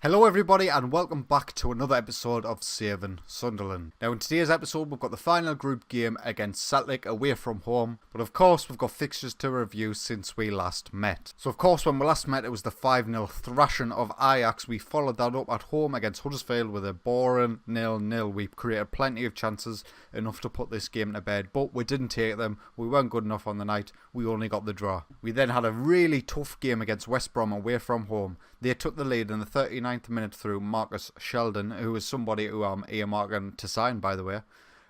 Hello everybody and welcome back to another episode of FM18 Sunderland. Now in today's episode we've got the final group game against Celtic away from home, but of course we've got fixtures to review since we last met. So of course when we last met it was the 5-0 thrashing of Ajax. We followed that up at home against Huddersfield with a boring 0-0. We created plenty of chances, enough to put this game to bed, but we didn't take them. We weren't good enough on the night, we only got the draw. We then had a really tough game against West Brom away from home. They took the lead in the 39th minute through Marcus Sheldon, who is somebody who I'm earmarking to sign, by the way.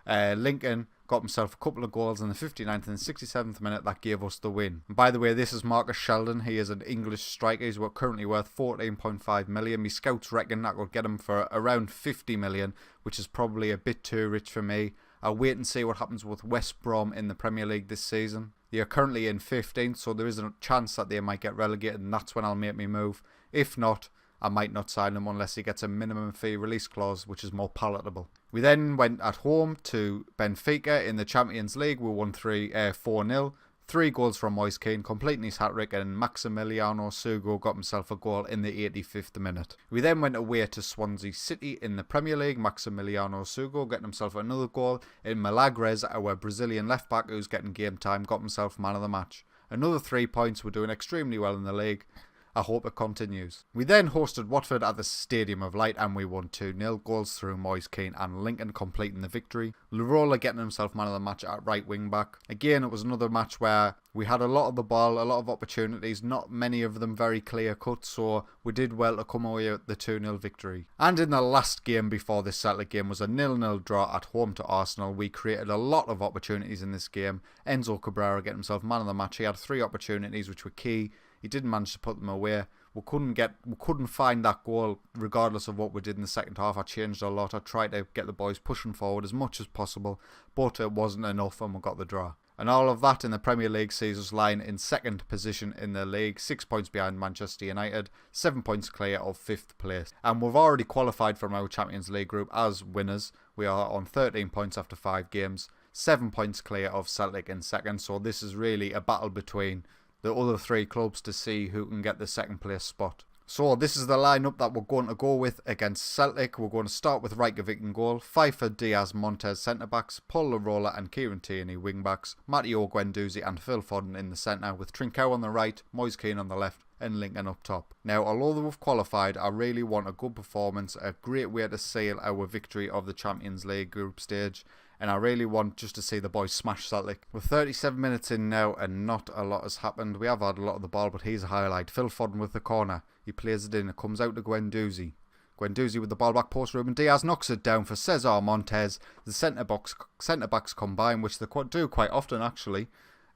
Lincoln got himself a couple of goals in the 59th and 67th minute that gave us the win. And by the way, this is Marcus Sheldon. He is an English striker. He's currently worth 14.5 million. My scouts reckon that will get him for around 50 million, which is probably a bit too rich for me. I'll wait and see what happens with West Brom in the Premier League this season. They are currently in 15th, so there is a chance that they might get relegated, and that's when I'll make me move. If not, I might not sign him unless he gets a minimum fee release clause, which is more palatable. We then went at home to Benfica in the Champions League. We won 4-0. 3 goals from Moise Kean, completing his hat-trick, and Maximiliano Sugo got himself a goal in the 85th minute. We then went away to Swansea City in the Premier League. Maximiliano Sugo getting himself another goal. In Milagres, our Brazilian left-back who's getting game time, got himself man of the match. Another 3 points. We're doing extremely well in the league. I hope it continues. We then hosted Watford at the Stadium of Light and we won 2-0. Goals through Moise Kean and Lincoln completing the victory. Larola getting himself man of the match at right wing back. Again, it was another match where we had a lot of the ball, a lot of opportunities, not many of them very clear cut, so we did well to come away with the 2-0 victory. And in the last game before this Celtic game was a 0-0 draw at home to Arsenal. We created a lot of opportunities in this game. Enzo Cabrera getting himself man of the match. He had 3 opportunities which were key. He didn't manage to put them away. We couldn't find that goal regardless of what we did in the second half. I changed a lot. I tried to get the boys pushing forward as much as possible, but it wasn't enough and we got the draw. And all of that in the Premier League sees us lying in 2nd position in the league, 6 points behind Manchester United, 7 points clear of 5th place. And we've already qualified from our Champions League group as winners. We are on 13 points after 5 games, 7 points clear of Celtic in 2nd. So this is really a battle between the other 3 clubs to see who can get the 2nd place spot. So this is the lineup that we're going to go with against Celtic. We're going to start with Reykjavik in goal, Pfeiffer, Diaz, Montez centre-backs, Paul Larola and Kieran Tierney wing-backs, Matteo Guendouzi and Phil Foden in the centre, with Trincao on the right, Moise Kean on the left and Lincoln up top. Now, although we've qualified, I really want a good performance, a great way to seal our victory of the Champions League group stage. And I really want just to see the boys smash Celtic. We're 37 minutes in now and not a lot has happened. We have had a lot of the ball, but here's a highlight. Phil Foden with the corner. He plays it in. It comes out to Guendouzi. Guendouzi with the ball back post. Ruben Diaz knocks it down for Cesar Montez. The centre-backs combine, which they do quite often actually,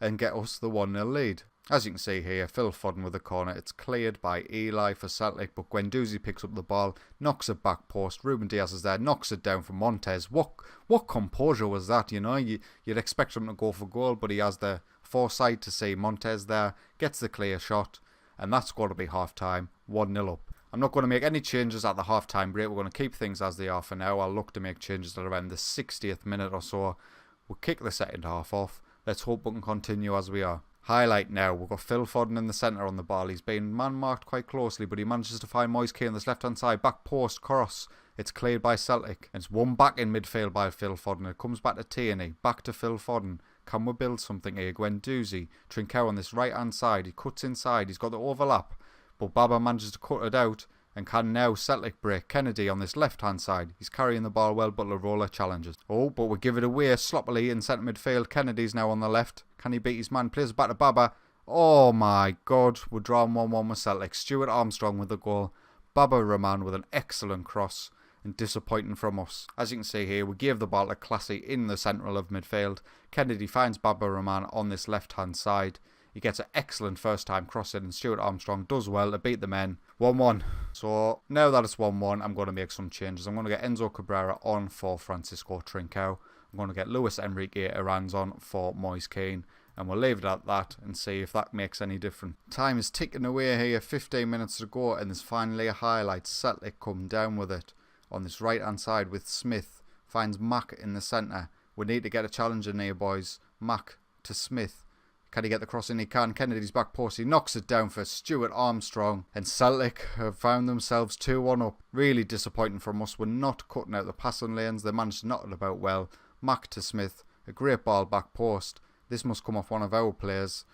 and get us the 1-0 lead. As you can see here, Phil Foden with the corner. It's cleared by Eli for Celtic, but Guendouzi picks up the ball, knocks it back post. Ruben Diaz is there, knocks it down for Montez. What composure was that, you know? You'd expect him to go for goal, but he has the foresight to see Montez there, gets the clear shot, and that's got to be half-time, 1-0 up. I'm not going to make any changes at the half-time break. We're going to keep things as they are for now. I'll look to make changes at around the 60th minute or so. We'll kick the second half off. Let's hope we can continue as we are. Highlight now, we've got Phil Foden in the centre on the ball. He's been man-marked quite closely, but he manages to find Moise Kean on this left-hand side. Back post, cross. It's cleared by Celtic. It's won back in midfield by Phil Foden. It comes back to Tierney. Back to Phil Foden. Can we build something here? Guendouzi. Trincao on this right-hand side. He cuts inside. He's got the overlap. But Baba manages to cut it out. And can now Celtic break Kennedy on this left-hand side. He's carrying the ball well, but Larola challenges. Oh, but we give it away sloppily in centre midfield. Kennedy's now on the left. Can he beat his man? Plays it back to Baba. Oh my God, we're drawing 1-1 with Celtic. Stuart Armstrong with the goal. Baba Rahman with an excellent cross. And disappointing from us. As you can see here, we gave the ball to Classy in the central of midfield. Kennedy finds Baba Rahman on this left-hand side. He gets an excellent first-time cross in, and Stuart Armstrong does well to beat the men. 1-1. So now that it's 1-1, I'm going to make some changes. I'm going to get Enzo Cabrera on for Francisco Trincao. I'm going to get Luis Enrique Aranz on for Moise Kean. And we'll leave it at that and see if that makes any difference. Time is ticking away here. 15 minutes to go, and there's finally a highlight. Celtic come down with it on this right-hand side with Smith. Finds Mack in the centre. We need to get a challenge in here, boys. Mack to Smith. Can he get the cross in? He can. Kennedy's back post. He knocks it down for Stuart Armstrong. And Celtic have found themselves 2-1 up. Really disappointing from us. We're not cutting out the passing lanes. They managed to knock it about well. Mack to Smith. A great ball back post. This must come off one of our players.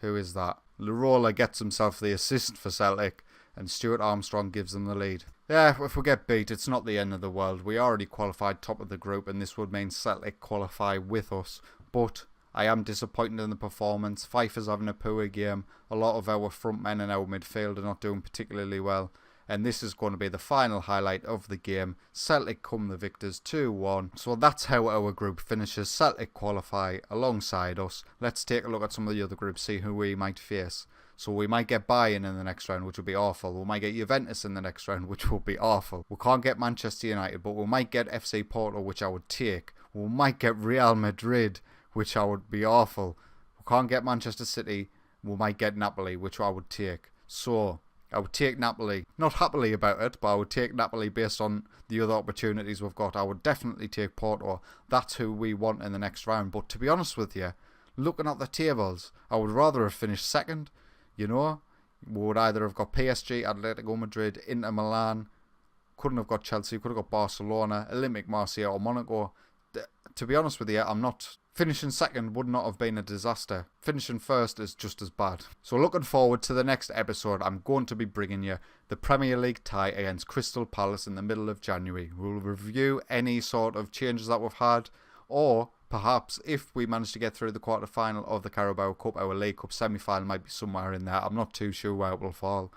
Who is that? Larola gets himself the assist for Celtic. And Stuart Armstrong gives them the lead. Yeah, if we get beat, it's not the end of the world. We already qualified top of the group, and this would mean Celtic qualify with us. But I am disappointed in the performance. Pfeiffer's having a poor game. A lot of our front men and our midfield are not doing particularly well. And this is going to be the final highlight of the game. Celtic come the victors 2-1. So that's how our group finishes. Celtic qualify alongside us. Let's take a look at some of the other groups, see who we might face. So we might get Bayern in the next round, which will be awful. We might get Juventus in the next round, which will be awful. We can't get Manchester United, but we might get FC Porto, which I would take. We might get Real Madrid, which I would be awful. We can't get Manchester City. We might get Napoli, which I would take. So I would take Napoli. Not happily about it, but I would take Napoli based on the other opportunities we've got. I would definitely take Porto. That's who we want in the next round. But to be honest with you, looking at the tables, I would rather have finished second. You know, we would either have got PSG, Atletico Madrid, Inter Milan, couldn't have got Chelsea, could have got Barcelona, Olympique Marseille or Monaco. To be honest with you, finishing second would not have been a disaster. Finishing first is just as bad. So looking forward to the next episode, I'm going to be bringing you the Premier League tie against Crystal Palace in the middle of January. We'll review any sort of changes that we've had, or perhaps if we manage to get through the quarter-final of the Carabao Cup, our League Cup semi-final might be somewhere in there. I'm not too sure where it will fall.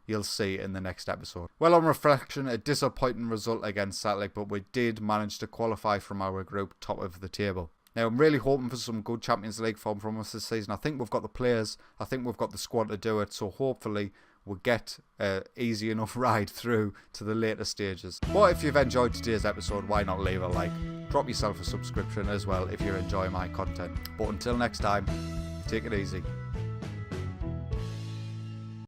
You'll see in the next episode. Well, on reflection, a disappointing result against Celtic, but we did manage to qualify from our group top of the table. Now, I'm really hoping for some good Champions League form from us this season. I think we've got the players. I think we've got the squad to do it. So hopefully we'll get an easy enough ride through to the later stages. But if you've enjoyed today's episode, why not leave a like? Drop yourself a subscription as well if you're enjoying my content. But until next time, take it easy.